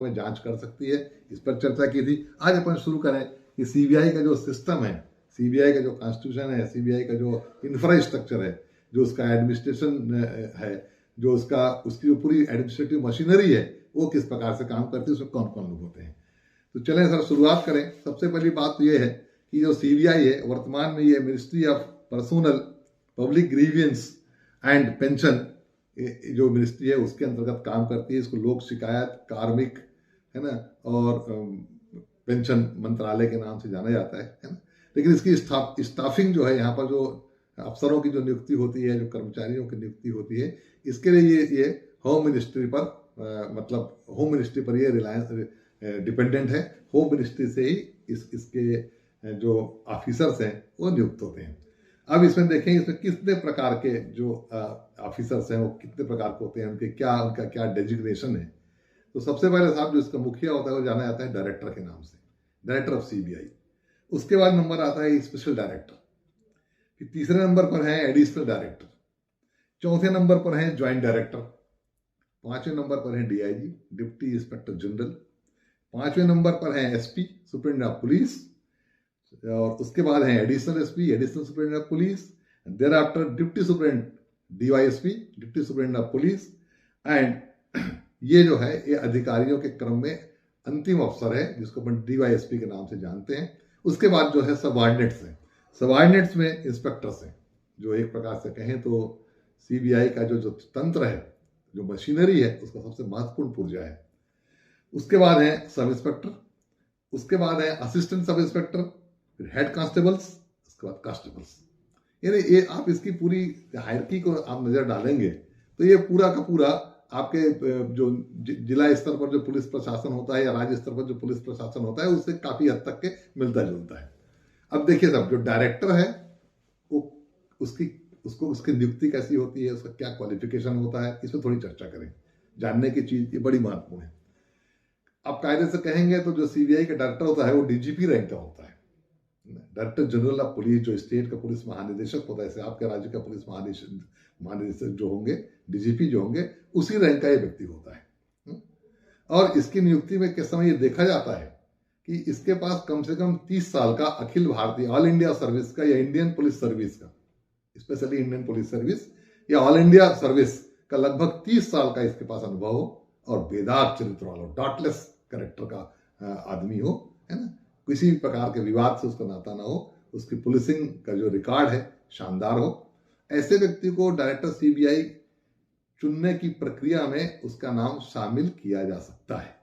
में जांच कर सकती है, इस पर चर्चा की थी। आज अपन शुरू करें कि सीबीआई का जो सिस्टम है, सीबीआई का जो कॉन्स्टिट्यूशन है, सीबीआई का जो इंफ्रास्ट्रक्चर है, जो उसका एडमिनिस्ट्रेशन है, जो उसकी जो पूरी एडमिनिस्ट्रेटिव मशीनरी है, वो किस प्रकार से काम करती है, उसमें कौन कौन लोग होते हैं। तो चलें सर शुरुआत करें। सबसे पहली बात तो ये है कि जो सीबीआई है वर्तमान में ये ministry of personnel public grievance and pension जो मिनिस्ट्री है उसके अंतर्गत काम करती है। इसको लोक शिकायत, कार्मिक, है ना, और पेंशन मंत्रालय के नाम से जाना जाता है ना। लेकिन इसकी स्टाफिंग जो है, यहाँ पर जो अफसरों की जो नियुक्ति होती है, जो कर्मचारियों की नियुक्ति होती है, इसके लिए ये होम मिनिस्ट्री पर मतलब होम मिनिस्ट्री पर ये रिलायंस डिपेंडेंट है। होम मिनिस्ट्री से ही इसके जो ऑफिसर्स हैं वो नियुक्त होते हैं। अब इसमें देखें इसमें कितने प्रकार के जो ऑफिसर्स हैं वो कितने प्रकार के होते हैं, उनका क्या डेजिग्नेशन है। तो सबसे पहले साहब जो इसका मुखिया होता है वो जाना जाता है डायरेक्टर के नाम से, डायरेक्टर ऑफ सीबीआई। उसके बाद नंबर आता है स्पेशल डायरेक्टर, फिर तीसरे नंबर पर है एडिशनल डायरेक्टर, चौथे नंबर पर है ज्वाइंट डायरेक्टर, पांचवें नंबर पर है डीआईजी, डिप्टी इंस्पेक्टर जनरल, पांचवें नंबर पर है एसपी, सुप्रीटेंडेंट ऑफ पुलिस, और उसके बाद है additional SP, additional superintendent of police, thereafter deputy superintendent DYSP, deputy superintendent of police, and ये जो है ये अधिकारियों के क्रम में अंतिम अफसर है जिसको अपन डीवाईएसपी के नाम से जानते हैं। उसके बाद जो है सबऑर्डिनेट्स हैं, सबऑर्डिनेट्स में इंस्पेक्टर्स हैं, जो एक प्रकार से कहें तो सीबीआई का जो तंत्र है, जो मशीनरी है, उसका सबसे महत्वपूर्ण पुर्जा है। उसके बाद है सब इंस्पेक्टर, उसके बाद है असिस्टेंट सब इंस्पेक्टर, फिर हेड कांस्टेबल्स, उसके बाद कांस्टेबल्स। यानी ये आप इसकी पूरी हायरकी को आप नजर डालेंगे तो ये पूरा का पूरा आपके जो जिला स्तर पर जो पुलिस प्रशासन होता है या राज्य स्तर पर जो पुलिस प्रशासन होता है उससे काफी हद तक के मिलता जुलता है। अब देखिए साहब जो डायरेक्टर है वो उसकी नियुक्ति कैसी होती है, उसका क्या क्वालिफिकेशन होता है, इस पर थोड़ी चर्चा करें। जानने की चीज ये बड़ी महत्वपूर्ण है। अब कायदे से कहेंगे तो जो सीबीआई का डायरेक्टर होता है वो डीजीपी रैंक का होता है, डायरेक्टर जनरल ऑफ पुलिस। जो स्टेट का पुलिस महानिदेशक होता है, जैसे आपके राज्य का पुलिस महानिदेशक जो होंगे, डीजीपी जो होंगे, उसी रैंक का ये व्यक्ति होता है। और इसकी नियुक्ति में किस समय ये देखा जाता है कि इसके पास कम से कम 30 साल का Akhil Bharatiya all India service का या इंडियन पुलिस सर्विस का, स्पेशली इंडियन पुलिस सर्विस या ऑल इंडिया सर्विस का लगभग 30 साल का इसके पास अनुभव हो, और बेदाग चरित्र वाला, डॉटलेस कैरेक्टर का आदमी हो, है ना, किसी भी प्रकार के विवाद से उसका नाता ना हो, उसकी पुलिसिंग का जो रिकॉर्ड है शानदार हो। ऐसे व्यक्ति को डायरेक्टर सीबीआई चुनने की प्रक्रिया में उसका नाम शामिल किया जा सकता है।